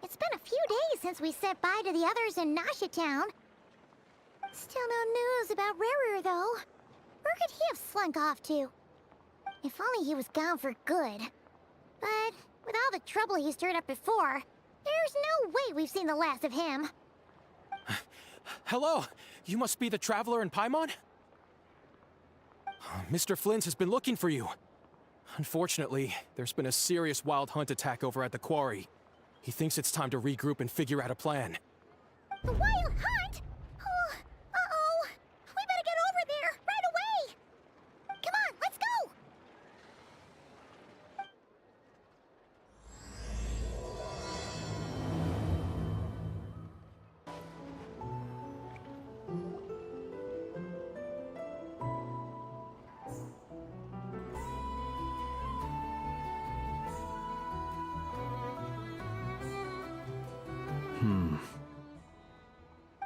It's been a few days since we said bye to the others in Nasha Town. Still no news about Rarer, though. Where could he have slunk off to? If only he was gone for good. But with all the trouble he stirred up before, there's no way we've seen the last of him. Hello! You must be the traveler in Paimon? Mr. Flynn's has been looking for you. Unfortunately, there's been a serious wild hunt attack over at the quarry. He thinks it's time to regroup and figure out a plan. The wild hunt? Oh, uh-oh. We better get over there, right away! Come on, let's go!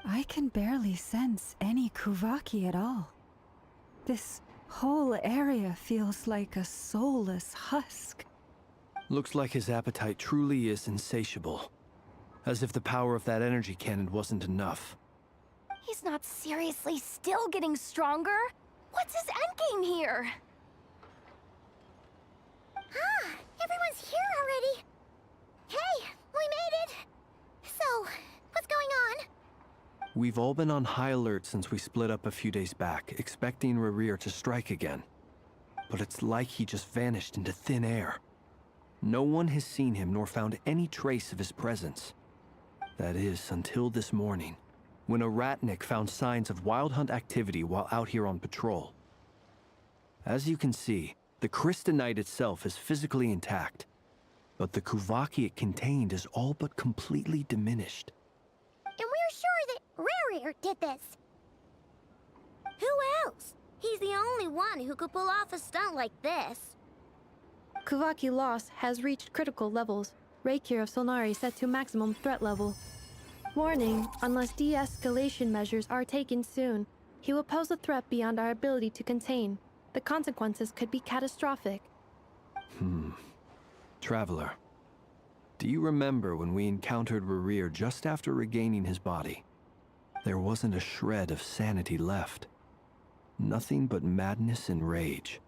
I can barely sense any Kuvaki at all. This whole area feels like a soulless husk. Looks like his appetite truly is insatiable. As if the power of that energy cannon wasn't enough. He's not seriously still getting stronger? What's his endgame here? Ah, everyone's here already. Hey, we made it. So, what's going on? We've all been on high alert since we split up a few days back, expecting Rarir to strike again. But it's like he just vanished into thin air. No one has seen him nor found any trace of his presence. That is, until this morning, when a ratnik found signs of wild hunt activity while out here on patrol. As you can see, the crystalline itself is physically intact, but the Kuvaki it contained is all but completely diminished. And we're sure that Rarir did this. Who else? He's the only one who could pull off a stunt like this. Kuvaki loss has reached critical levels. Reikir of Solnari set to maximum threat level. Warning, unless de-escalation measures are taken soon, he will pose a threat beyond our ability to contain. The consequences could be catastrophic. Traveler, do you remember when we encountered Rarir just after regaining his body? There wasn't a shred of sanity left. Nothing but madness and rage.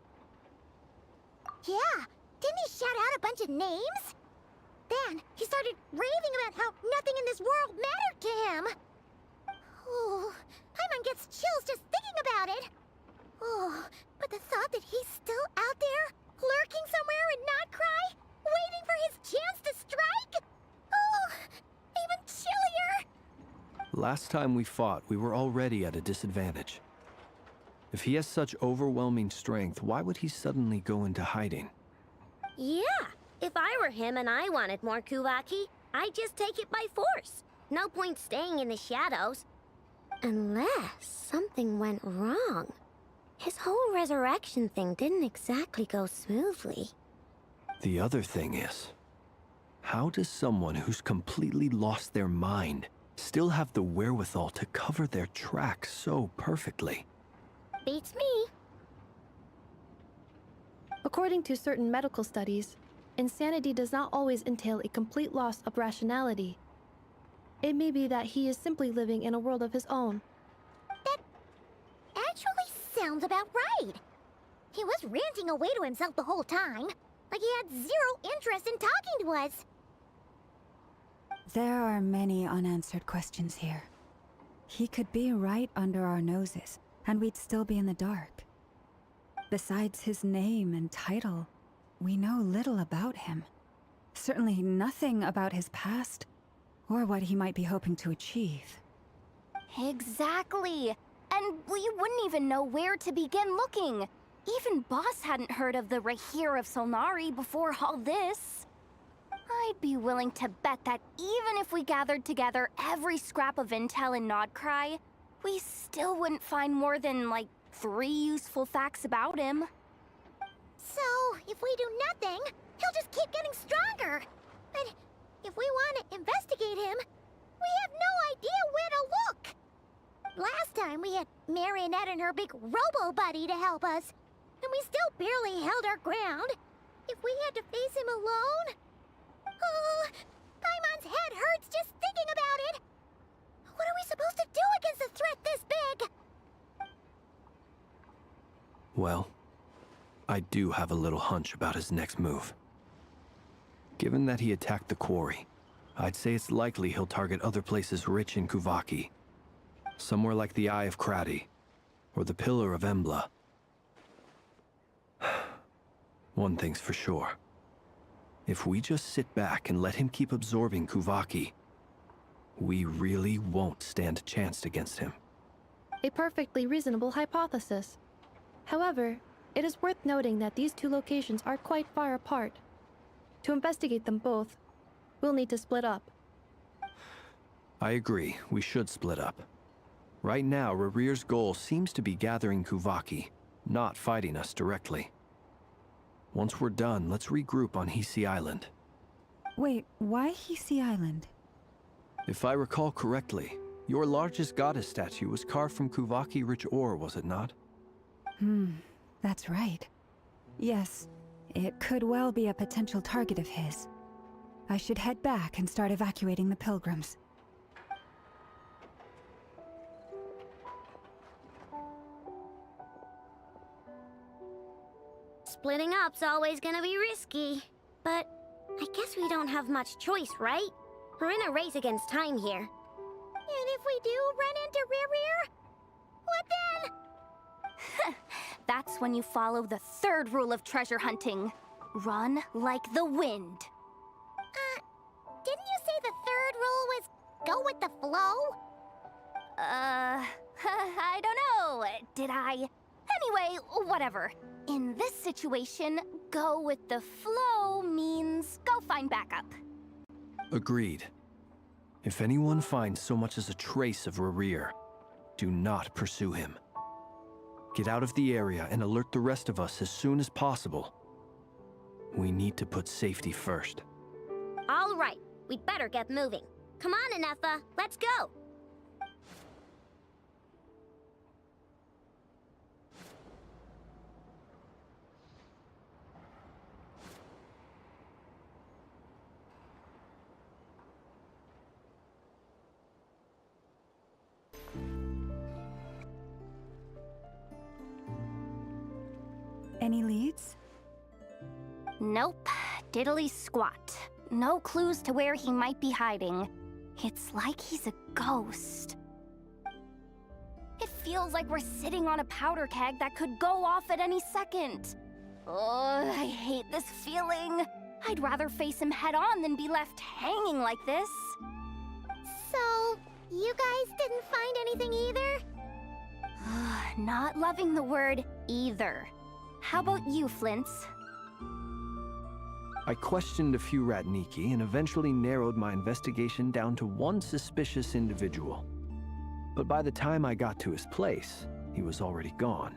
Yeah, didn't he shout out a bunch of names? Then he started raving about how nothing in this world mattered to him. Oh, Paimon gets chills just thinking about it. Oh, but the thought that he's still out there, lurking somewhere in Nod-Krai, waiting for his chance to strike? Oh, even chillier. Last time we fought, we were already at a disadvantage. If he has such overwhelming strength, why would he suddenly go into hiding? Yeah, if I were him and I wanted more Kuvaki, I'd just take it by force. No point staying in the shadows. Unless something went wrong. His whole resurrection thing didn't exactly go smoothly. The other thing is, how does someone who's completely lost their mind still have the wherewithal to cover their tracks so perfectly? Beats me. According to certain medical studies, insanity does not always entail a complete loss of rationality. It may be that he is simply living in a world of his own. That actually sounds about right. He was ranting away to himself the whole time, like he had zero interest in talking to us. There are many unanswered questions here. He could be right under our noses, and we'd still be in the dark. Besides his name and title, we know little about him. Certainly nothing about his past, or what he might be hoping to achieve. Exactly. And we wouldn't even know where to begin looking. Even Boss hadn't heard of the Rarir of Solnari before all this. I'd be willing to bet that even if we gathered together every scrap of intel in Nod-Krai, we still wouldn't find more than, like, 3 useful facts about him. So, if we do nothing, he'll just keep getting stronger. But if we want to investigate him, we have no idea where to look. Last time we had Marionette and her big robo-buddy to help us, and we still barely held our ground. If we had to face him alone... Oh, Paimon Well, I do have a little hunch about his next move. Given that he attacked the quarry, I'd say it's likely he'll target other places rich in Kuvaki. Somewhere like the Eye of Krati, or the Pillar of Embla. One thing's for sure. If we just sit back and let him keep absorbing Kuvaki, we really won't stand a chance against him. A perfectly reasonable hypothesis. However, it is worth noting that these two locations are quite far apart. To investigate them both, we'll need to split up. I agree, we should split up. Right now, Rarir's goal seems to be gathering Kuvaki, not fighting us directly. Once we're done, let's regroup on Hisi Island. Wait, why Hisi Island? If I recall correctly, your largest goddess statue was carved from Kuvaki-rich ore, was it not? That's right. Yes, it could well be a potential target of his. I should head back and start evacuating the pilgrims. Splitting up's always gonna be risky. But I guess we don't have much choice, right? We're in a race against time here. And if we do run into Ririr, what then? That's when you follow the third rule of treasure hunting. Run like the wind. Didn't you say the third rule was go with the flow? I don't know. Did I? Anyway, whatever. In this situation, go with the flow means go find backup. Agreed. If anyone finds so much as a trace of Rarir, do not pursue him. Get out of the area and alert the rest of us as soon as possible. We need to put safety first. All right, we'd better get moving. Come on, Anefa, let's go. Any leads? Nope. Diddly squat. No clues to where he might be hiding. It's like he's a ghost. It feels like we're sitting on a powder keg that could go off at any second. Oh, I hate this feeling. I'd rather face him head on than be left hanging like this. So, you guys didn't find anything either? Not loving the word either. How about you, Flints? I questioned a few Ratniki and eventually narrowed my investigation down to one suspicious individual. But by the time I got to his place, he was already gone.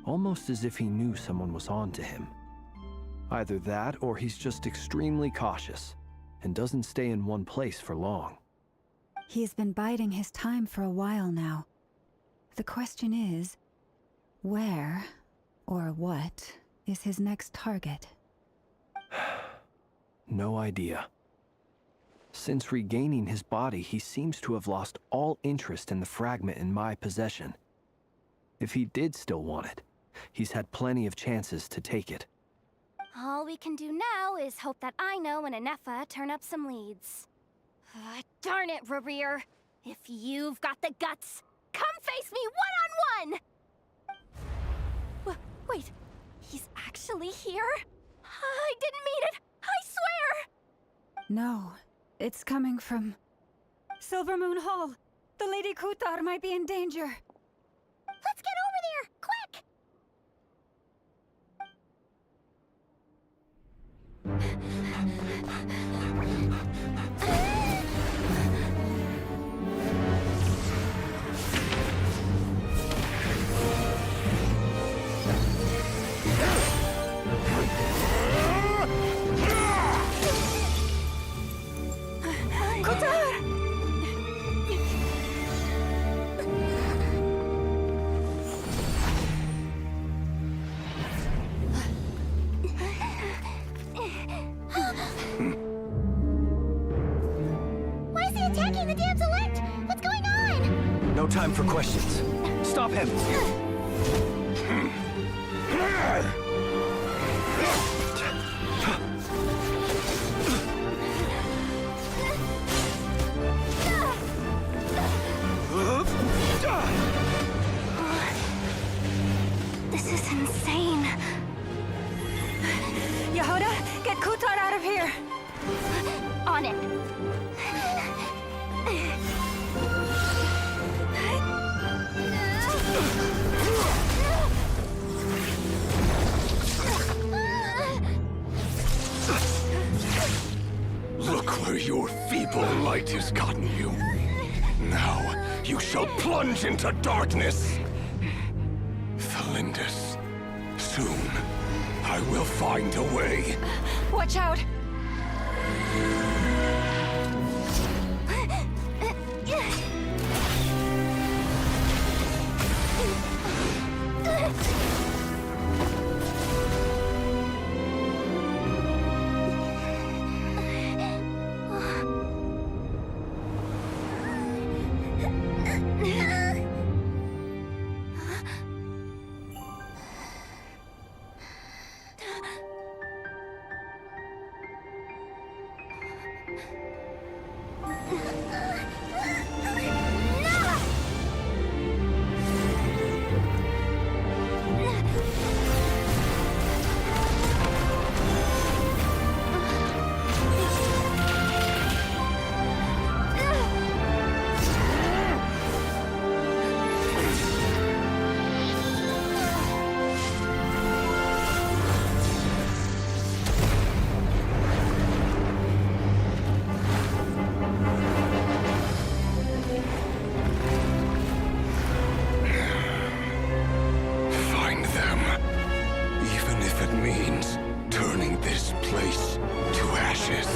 Almost as if he knew someone was on to him. Either that, or he's just extremely cautious and doesn't stay in one place for long. He's been biding his time for a while now. The question is, where, or what, is his next target? No idea. Since regaining his body, he seems to have lost all interest in the fragment in my possession. If he did still want it, he's had plenty of chances to take it. All we can do now is hope that Ino and Anefa turn up some leads. Darn it, Rarir. If you've got the guts, come face me one-on-one! Wait, he's actually here? I didn't mean it! I swear! No, it's coming from Silver Moon Hall. The Lady Kutar might be in danger. Let's get over there, quick! Why is he attacking the damselette? What's going on? No time for questions. Stop him! This is insane. Yehuda, get Kutar out of here! On it. Look where your feeble light has gotten you. Now, you shall plunge into darkness. Felindus, soon, I will find a way. Watch out! Find them. Even if it means turning this place to ashes.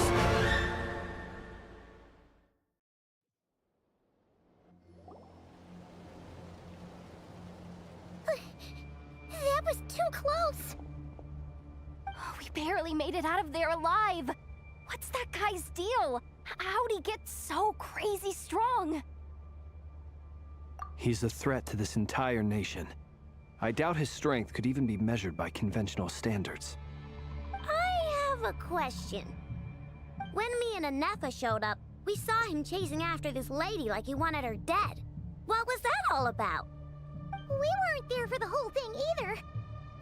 That was too close. We barely made it out of there alive. What's that guy's deal? How'd he get so crazy strong? He's a threat to this entire nation. I doubt his strength could even be measured by conventional standards. I have a question. When me and Anefa showed up, we saw him chasing after this lady like he wanted her dead. What was that all about? We weren't there for the whole thing either.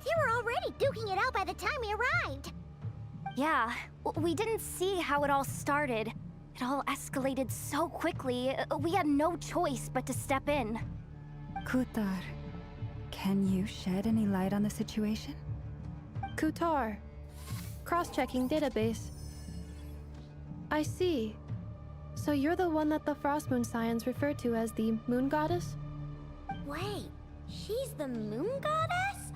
They were already duking it out by the time we arrived. Yeah, we didn't see how it all started. It all escalated so quickly, we had no choice but to step in. Kutar, can you shed any light on the situation? Kutar. Cross-checking database. I see. So you're the one that the Frost Moon Scions refer to as the Moon Goddess? Wait, she's the moon goddess?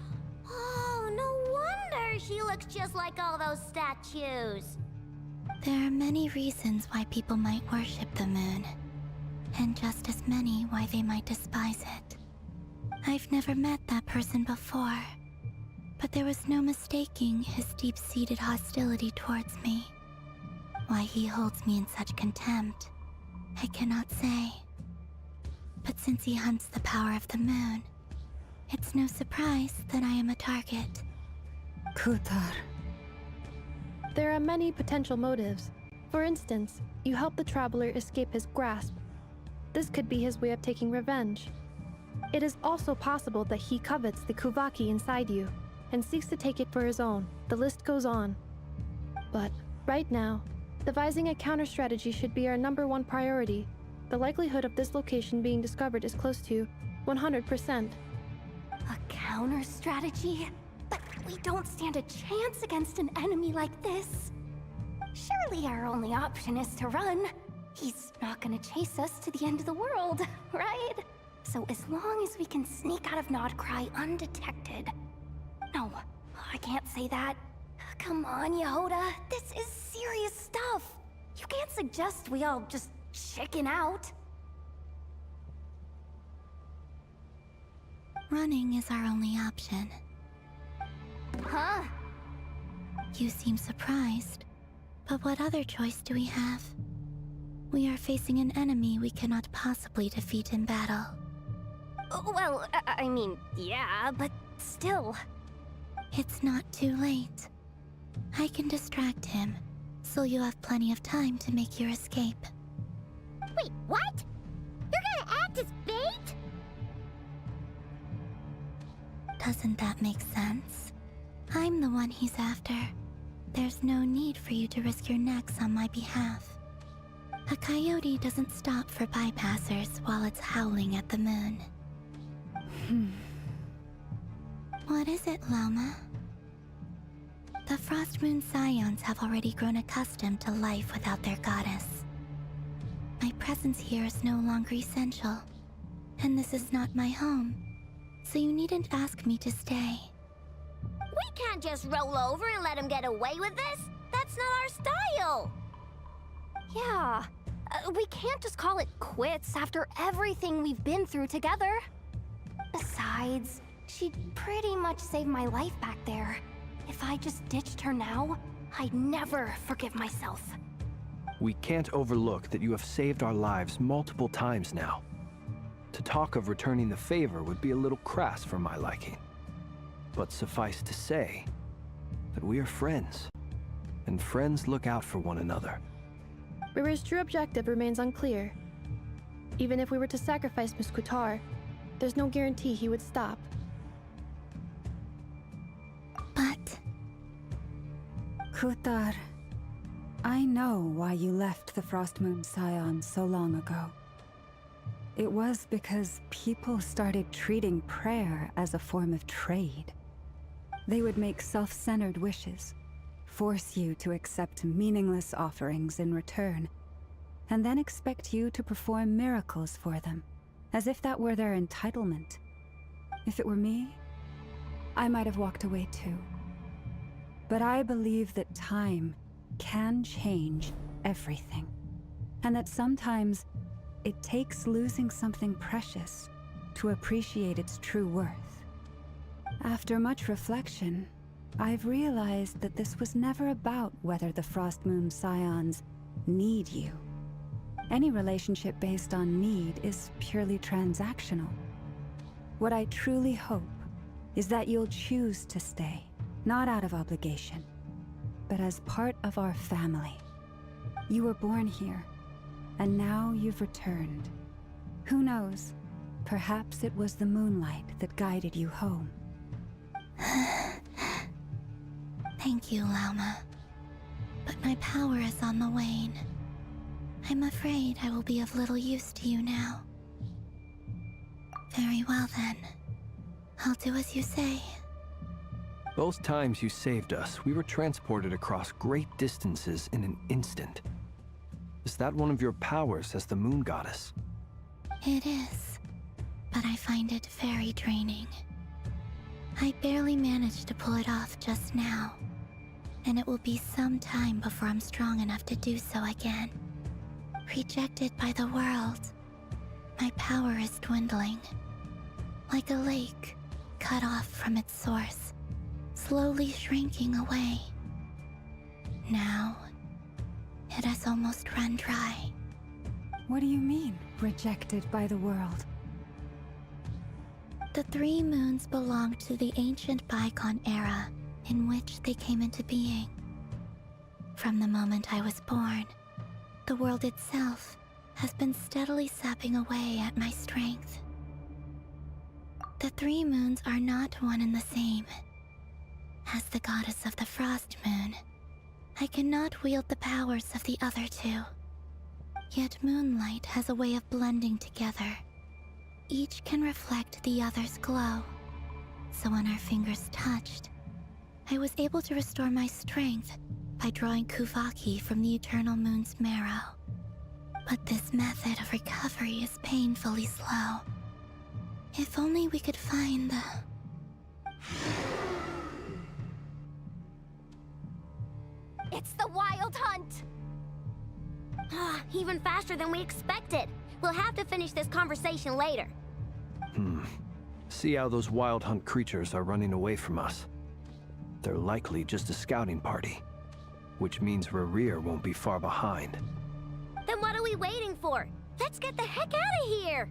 Oh, no wonder she looks just like all those statues. There are many reasons why people might worship the moon, and just as many why they might despise it. I've never met that person before, but there was no mistaking his deep-seated hostility towards me. Why he holds me in such contempt, I cannot say. But since he hunts the power of the moon, it's no surprise that I am a target. Kutar. There are many potential motives. For instance, you help the traveler escape his grasp. This could be his way of taking revenge. It is also possible that he covets the Kuvaki inside you and seeks to take it for his own. The list goes on. But right now, devising a counter-strategy should be our #1 priority. The likelihood of this location being discovered is close to 100%. A counter-strategy? But we don't stand a chance against an enemy like this. Surely our only option is to run. He's not gonna chase us to the end of the world, right? So as long as we can sneak out of Nod-Krai undetected. No, I can't say that. Come on, Yehuda, this is serious stuff. You can't suggest we all just chicken out. Running is our only option. Huh? You seem surprised, but what other choice do we have? We are facing an enemy we cannot possibly defeat in battle. Well, I mean, yeah, but still. It's not too late. I can distract him, so you'll have plenty of time to make your escape. Wait, what? You're gonna act as bait? Doesn't that make sense? I'm the one he's after. There's no need for you to risk your necks on my behalf. A coyote doesn't stop for bypassers while it's howling at the moon. What is it, Loma? The Frost Moon Scions have already grown accustomed to life without their goddess. My presence here is no longer essential, and this is not my home, so you needn't ask me to stay. We can't just roll over and let him get away with this. That's not our style. Yeah, we can't just call it quits after everything we've been through together. Besides, she'd pretty much saved my life back there. If I just ditched her now, I'd never forgive myself. We can't overlook that you have saved our lives multiple times now. To talk of returning the favor would be a little crass for my liking. But suffice to say that we are friends, and friends look out for one another. River's true objective remains unclear. Even if we were to sacrifice Miss Kutar, there's no guarantee he would stop. But Kutar, I know why you left the Frost Moon Scions so long ago. It was because people started treating prayer as a form of trade. They would make self-centered wishes, force you to accept meaningless offerings in return, and then expect you to perform miracles for them, as if that were their entitlement. If it were me, I might have walked away too. But I believe that time can change everything, and that sometimes it takes losing something precious to appreciate its true worth. After much reflection, I've realized that this was never about whether the Frost Moon Scions need you. Any relationship based on need is purely transactional. What I truly hope is that you'll choose to stay, not out of obligation, but as part of our family. You were born here, and now you've returned. Who knows? Perhaps it was the moonlight that guided you home. thank you, Lauma. But my power is on the wane. I'm afraid I will be of little use to you now. Very well then. I'll do as you say. Both times you saved us, we were transported across great distances in an instant. Is that one of your powers as the Moon Goddess? It is, but I find it very draining. I barely managed to pull it off just now, and it will be some time before I'm strong enough to do so again. Rejected by the world, my power is dwindling. Like a lake, cut off from its source, slowly shrinking away. Now, it has almost run dry. What do you mean, rejected by the world? The three moons belong to the ancient bygone era in which they came into being. From the moment I was born, the world itself has been steadily sapping away at my strength. The three moons are not one and the same. As the goddess of the Frost Moon, I cannot wield the powers of the other two. Yet moonlight has a way of blending together. Each can reflect the other's glow. So when our fingers touched, I was able to restore my strength by drawing Kuvaki from the eternal moon's marrow. But this method of recovery is painfully slow. If only we could find the... It's the Wild Hunt! Even faster than we expected. We'll have to finish this conversation later. See how those Wild Hunt creatures are running away from us. They're likely just a scouting party, which means Rerir won't be far behind. Then what are we waiting for? Let's get the heck out of here!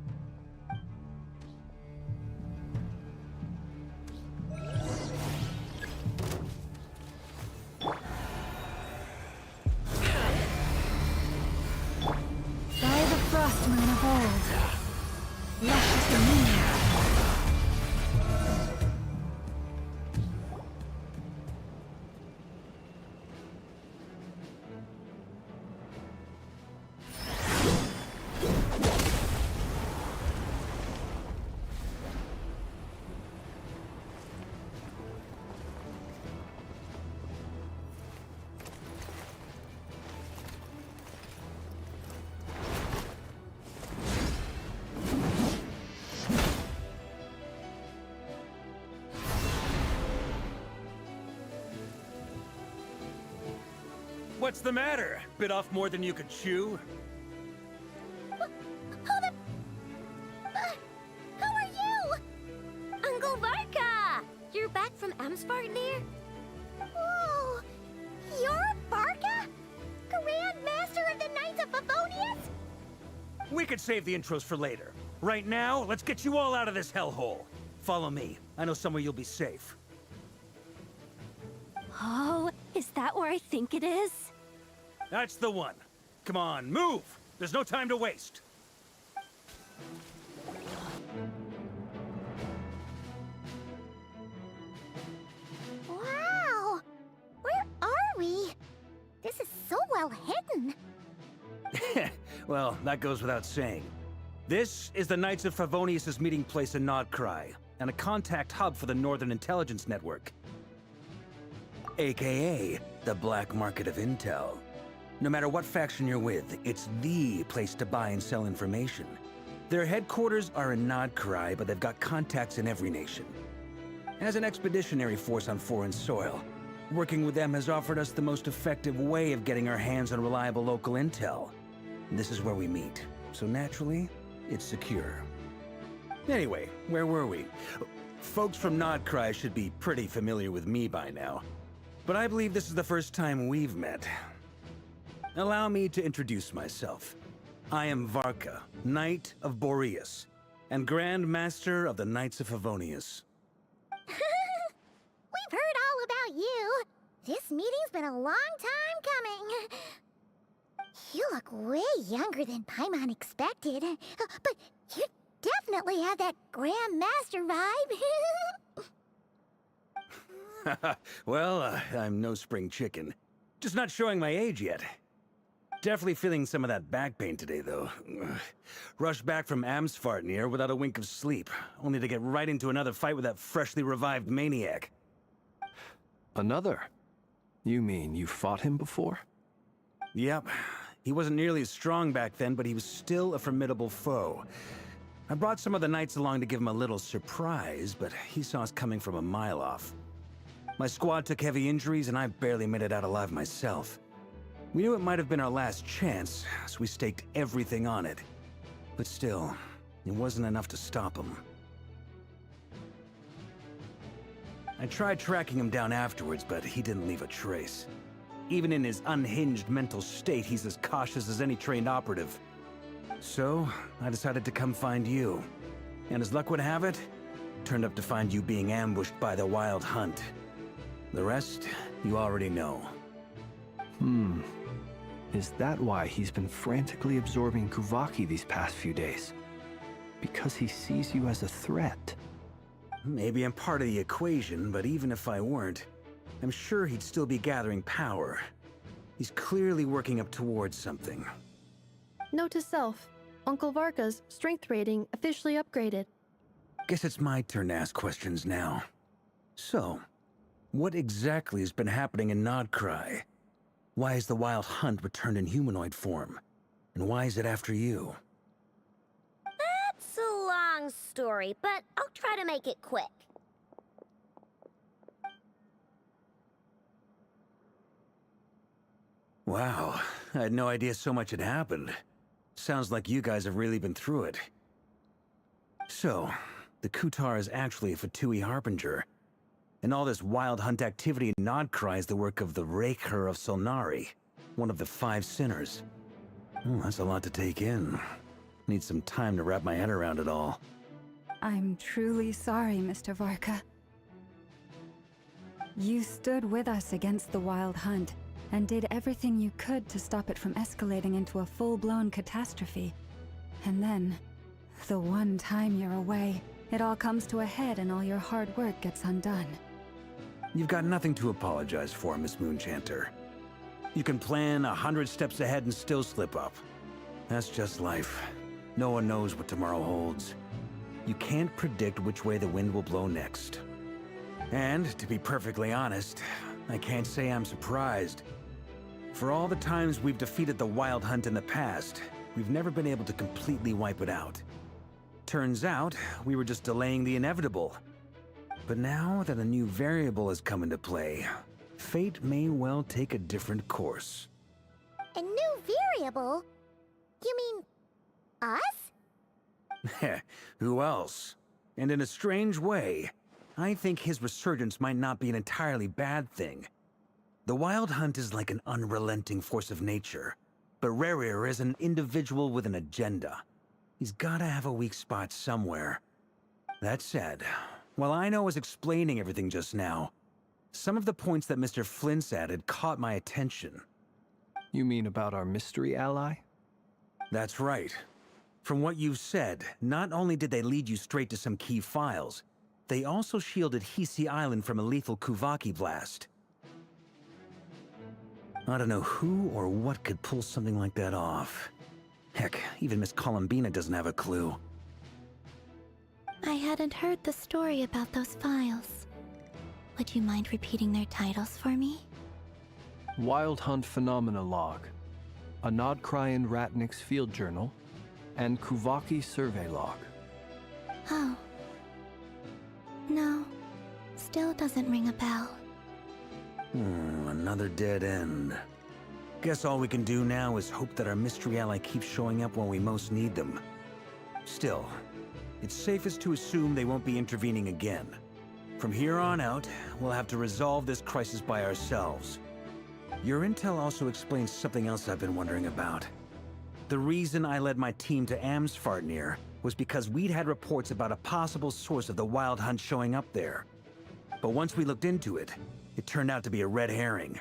What's the matter? Bit off more than you could chew? Who are you? Uncle Varka! You're back from Amsvartnir? Whoa! You're Varka? Grand Master of the Knights of Favonius? We could save the intros for later. Right now, let's get you all out of this hellhole. Follow me. I know somewhere you'll be safe. Oh, is that where I think it is? That's the one. Come on, move! There's no time to waste. Wow! Where are we? This is so well hidden. Well, that goes without saying. This is the Knights of Favonius' meeting place in Nod-Krai, and a contact hub for the Northern Intelligence Network. AKA, the black market of intel. No matter what faction you're with, it's the place to buy and sell information. Their headquarters are in Nod-Krai, but they've got contacts in every nation. As an expeditionary force on foreign soil, working with them has offered us the most effective way of getting our hands on reliable local intel. This is where we meet, so naturally, it's secure. Anyway, where were we? Folks from Nod-Krai should be pretty familiar with me by now, but I believe this is the first time we've met. Allow me to introduce myself. I am Varka, Knight of Boreas, and Grand Master of the Knights of Favonius. We've heard all about you. This meeting's been a long time coming. You look way younger than Paimon expected, but you definitely have that Grand Master vibe. Well, I'm no spring chicken. Just not showing my age yet. Definitely feeling some of that back pain today, though. Rushed back from Amsvartnir without a wink of sleep, only to get right into another fight with that freshly revived maniac. Another? You mean you fought him before? Yep. He wasn't nearly as strong back then, but he was still a formidable foe. I brought some of the knights along to give him a little surprise, but he saw us coming from a mile off. My squad took heavy injuries, and I barely made it out alive myself. We knew it might have been our last chance, so we staked everything on it. But still, it wasn't enough to stop him. I tried tracking him down afterwards, but he didn't leave a trace. Even in his unhinged mental state, he's as cautious as any trained operative. So, I decided to come find you. And as luck would have it, turned up to find you being ambushed by the Wild Hunt. The rest, you already know. Is that why he's been frantically absorbing Kuvaki these past few days? Because he sees you as a threat? Maybe I'm part of the equation, but even if I weren't, I'm sure he'd still be gathering power. He's clearly working up towards something. Note to self, Uncle Varka's strength rating officially upgraded. Guess it's my turn to ask questions now. So, what exactly has been happening in Nod-Krai? Why is the Wild Hunt returned in humanoid form? And why is it after you? That's a long story, but I'll try to make it quick. Wow, I had no idea so much had happened. Sounds like you guys have really been through it. So, the Kutar is actually a Fatui Harbinger. And all this Wild Hunt activity in Nod-Krai is the work of the Raker of Solnari, one of the 5 sinners. That's a lot to take in. Need some time to wrap my head around it all. I'm truly sorry, Mr. Varka. You stood with us against the Wild Hunt, and did everything you could to stop it from escalating into a full-blown catastrophe. And then, the one time you're away, it all comes to a head and all your hard work gets undone. You've got nothing to apologize for, Miss Moonchanter. You can plan 100 steps ahead and still slip up. That's just life. No one knows what tomorrow holds. You can't predict which way the wind will blow next. And, to be perfectly honest, I can't say I'm surprised. For all the times we've defeated the Wild Hunt in the past, we've never been able to completely wipe it out. Turns out, we were just delaying the inevitable. But now that a new variable has come into play, fate may well take a different course. variable? You mean us? Who else? And in a strange way, I think his resurgence might not be an entirely bad thing. The Wild Hunt is like an unrelenting force of nature, but Rarier is an individual with an agenda. He's gotta have a weak spot somewhere. That said, while I was explaining everything just now, some of the points that Mr. Flint's added caught my attention. You mean about our mystery ally? That's right. From what you've said, not only did they lead you straight to some key files, they also shielded Hisi Island from a lethal Kuvaki blast. I don't know who or what could pull something like that off. Heck, even Miss Columbina doesn't have a clue. I hadn't heard the story about those files. Would you mind repeating their titles for me? Wild Hunt Phenomena Log, a Nod-Krai and Ratnik's Field Journal, and Kuvaki Survey Log. Oh. No. Still doesn't ring a bell. Another dead end. Guess all we can do now is hope that our mystery ally keeps showing up when we most need them. Still, it's safest to assume they won't be intervening again. From here on out, we'll have to resolve this crisis by ourselves. Your intel also explains something else I've been wondering about. The reason I led my team to Amsfartnir was because we'd had reports about a possible source of the Wild Hunt showing up there. But once we looked into it, it turned out to be a red herring.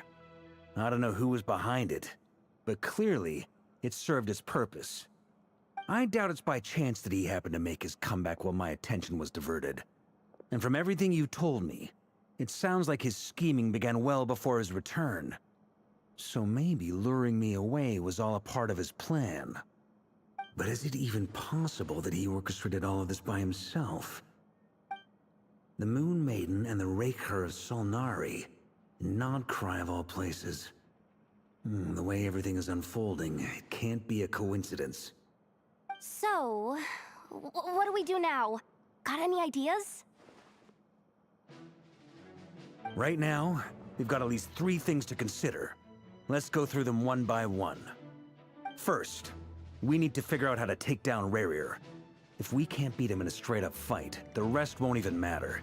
I don't know who was behind it, but clearly, it served its purpose. I doubt it's by chance that he happened to make his comeback while my attention was diverted. And from everything you told me, it sounds like his scheming began well before his return. So maybe luring me away was all a part of his plan. But is it even possible that he orchestrated all of this by himself? The Moon Maiden and the Raker of Solnari, Nod-Krai of all places. The way everything is unfolding, it can't be a coincidence. So, what do we do now? Got any ideas? Right now, we've got at least 3 things to consider. Let's go through them one by one. First, we need to figure out how to take down Rarier. If we can't beat him in a straight-up fight, the rest won't even matter.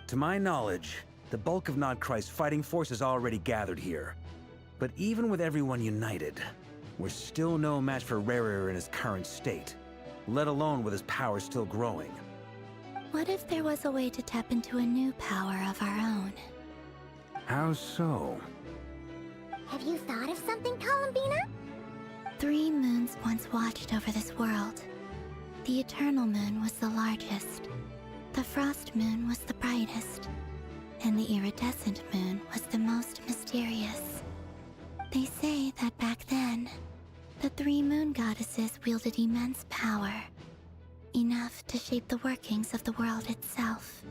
To my knowledge, the bulk of Nod-Krai's fighting force is already gathered here. But even with everyone united, we're still no match for Rarier in his current state, let alone with his power still growing. What if there was a way to tap into a new power of our own? How so? Have you thought of something, Columbina? 3 moons once watched over this world. The Eternal Moon was the largest. The Frost Moon was the brightest. And the Iridescent Moon was the most mysterious. They say that back then, the 3 moon goddesses wielded immense power. Enough to shape the workings of the world itself.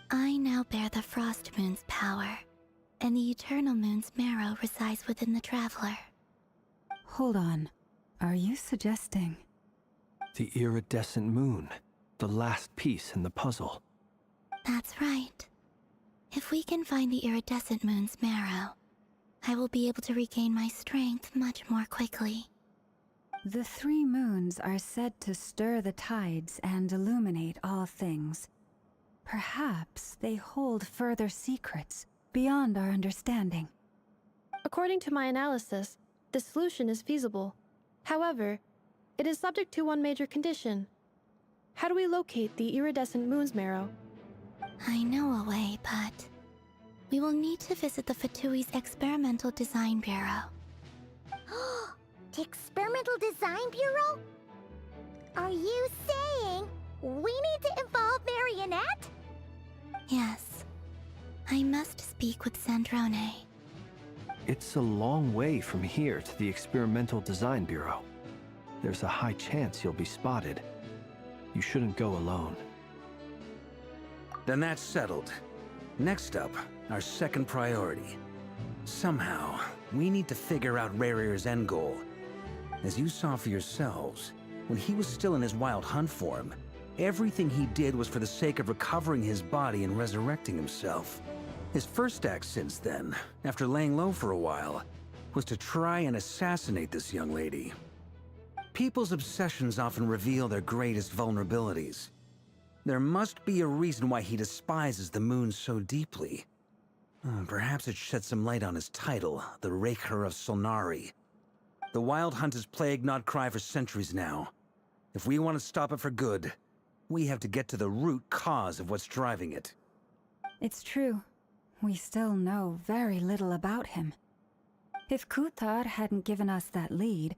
I now bear the Frost Moon's power, and the Eternal Moon's marrow resides within the Traveler. Hold on. Are you suggesting? The Iridescent Moon, the last piece in the puzzle. That's right. If we can find the Iridescent Moon's marrow, I will be able to regain my strength much more quickly. The 3 moons are said to stir the tides and illuminate all things. Perhaps they hold further secrets beyond our understanding. According to my analysis, the solution is feasible. However, it is subject to one major condition. How do we locate the Iridescent Moon's marrow? I know a way, but we will need to visit the Fatui's Experimental Design Bureau. The Experimental Design Bureau? Are you saying we need to involve Marionette? Yes. I must speak with Sandrone. It's a long way from here to the Experimental Design Bureau. There's a high chance you'll be spotted. You shouldn't go alone. Then that's settled. Next up, our second priority. Somehow, we need to figure out Rarier's end goal. As you saw for yourselves, when he was still in his Wild Hunt form, everything he did was for the sake of recovering his body and resurrecting himself. His first act since then, after laying low for a while, was to try and assassinate this young lady. People's obsessions often reveal their greatest vulnerabilities. There must be a reason why he despises the moon so deeply. Perhaps it sheds some light on his title, the Raker of Solnari. The Wild Hunt has plagued Nod-Krai for centuries now. If we want to stop it for good, we have to get to the root cause of what's driving it. It's true. We still know very little about him. If Kutar hadn't given us that lead,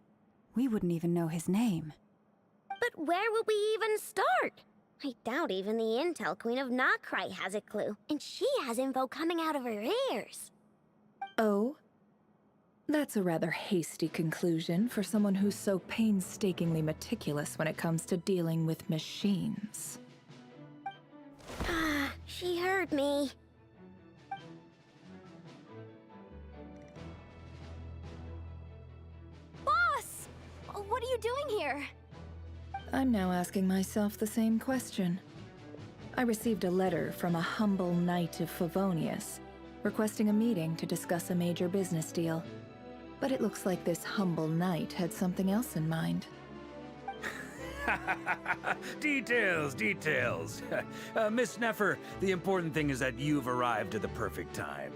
we wouldn't even know his name. But where would we even start? I doubt even the Intel Queen of Nod-Krai has a clue, and she has info coming out of her ears. Oh? That's a rather hasty conclusion for someone who's so painstakingly meticulous when it comes to dealing with machines. Ah, she heard me. Boss! What are you doing here? I'm now asking myself the same question. I received a letter from a humble knight of Favonius, requesting a meeting to discuss a major business deal. But it looks like this humble knight had something else in mind. Details, details. Miss Nefer, the important thing is that you've arrived at the perfect time.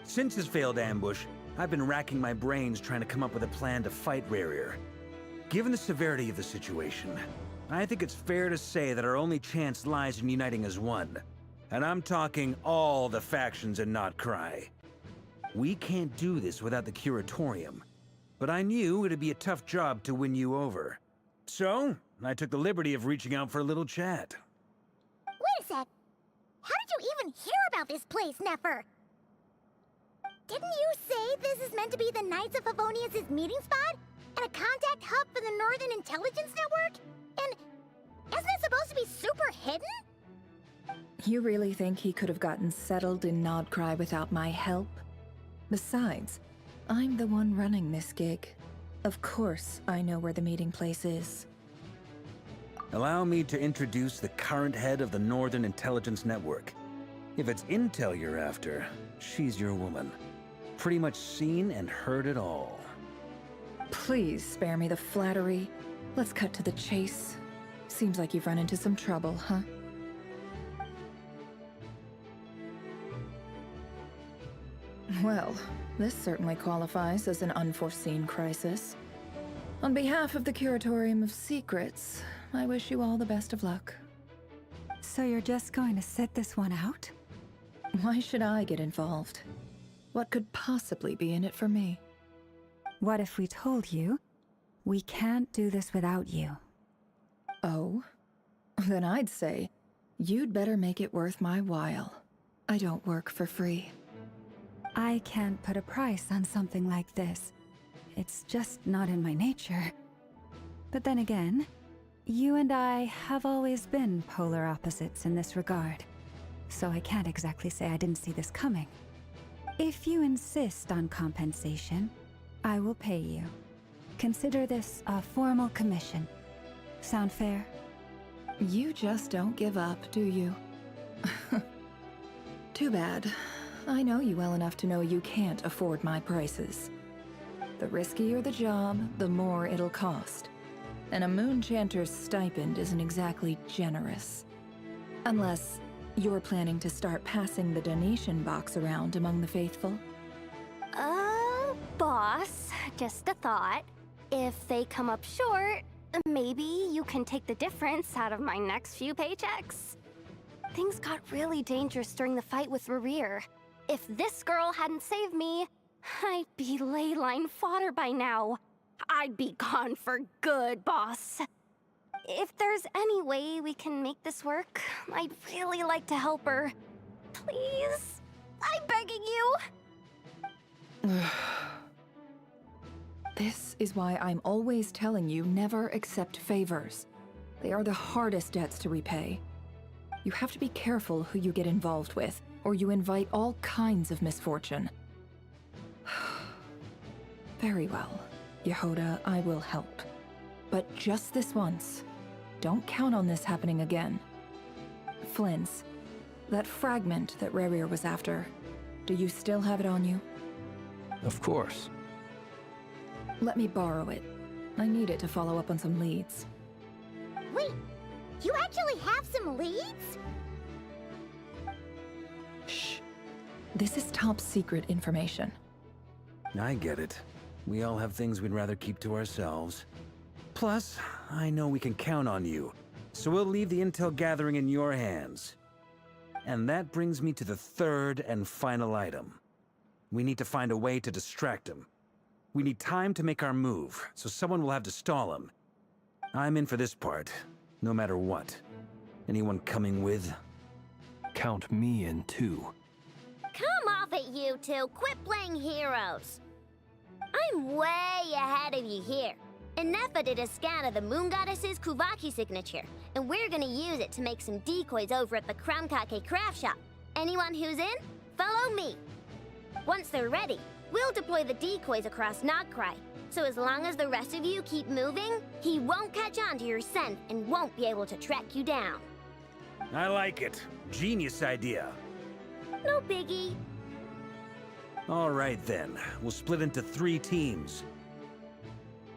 Since his failed ambush, I've been racking my brains trying to come up with a plan to fight Rerir. Given the severity of the situation, I think it's fair to say that our only chance lies in uniting as one. And I'm talking all the factions in Nod-Krai. We can't do this without the Curatorium, but I knew it'd be a tough job to win you over. So, I took the liberty of reaching out for a little chat. Wait a sec. How did you even hear about this place, Nefer? Didn't you say this is meant to be the Knights of Favonius' meeting spot? And a contact hub for the Northern Intelligence Network? And isn't it supposed to be super hidden? You really think he could have gotten settled in Nod-Krai without my help? Besides, I'm the one running this gig. Of course I know where the meeting place is. Allow me to introduce the current head of the Northern Intelligence Network. If it's intel you're after, she's your woman. Pretty much seen and heard it all. Please spare me the flattery. Let's cut to the chase. Seems like you've run into some trouble, huh? Well, this certainly qualifies as an unforeseen crisis. On behalf of the Curatorium of Secrets, I wish you all the best of luck. So you're just going to sit this one out? Why should I get involved? What could possibly be in it for me? What if we told you we can't do this without you? Oh? Then I'd say, you'd better make it worth my while. I don't work for free. I can't put a price on something like this. It's just not in my nature. But then again, you and I have always been polar opposites in this regard. So I can't exactly say I didn't see this coming. If you insist on compensation, I will pay you. Consider this a formal commission. Sound fair? You just don't give up, do you? Too bad. I know you well enough to know you can't afford my prices. The riskier the job, the more it'll cost. And a moon chanter's stipend isn't exactly generous. Unless you're planning to start passing the donation box around among the faithful. Boss, just a thought. If they come up short, maybe you can take the difference out of my next few paychecks. Things got really dangerous during the fight with Rerir. If this girl hadn't saved me, I'd be ley line fodder by now. I'd be gone for good, boss. If there's any way we can make this work, I'd really like to help her. Please? I'm begging you. This is why I'm always telling you never accept favors. They are the hardest debts to repay. You have to be careful who you get involved with, or you invite all kinds of misfortune. Very well, Yehoda, I will help. But just this once. Don't count on this happening again. Flins, that fragment that Rerir was after, do you still have it on you? Of course. Let me borrow it. I need it to follow up on some leads. Wait, you actually have some leads? Shh. This is top secret information. I get it. We all have things we'd rather keep to ourselves. Plus, I know we can count on you, so we'll leave the intel gathering in your hands. And that brings me to the third and final item. We need to find a way to distract him. We need time to make our move, so someone will have to stall him. I'm in for this part, no matter what. Anyone coming with? Count me in too. Come off it, you two. Quit playing heroes. I'm way ahead of you here. Nefa did a scan of the Moon Goddess's Kuvaki signature, and we're gonna use it to make some decoys over at the Kramkake craft shop. Anyone who's in, follow me. Once they're ready, we'll deploy the decoys across Nod-Krai. So as long as the rest of you keep moving, he won't catch on to your scent and won't be able to track you down. I like it. Genius idea. No biggie. All right then, we'll split into 3 teams.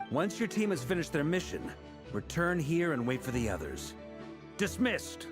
Once your team has finished their mission, return here and wait for the others. Dismissed!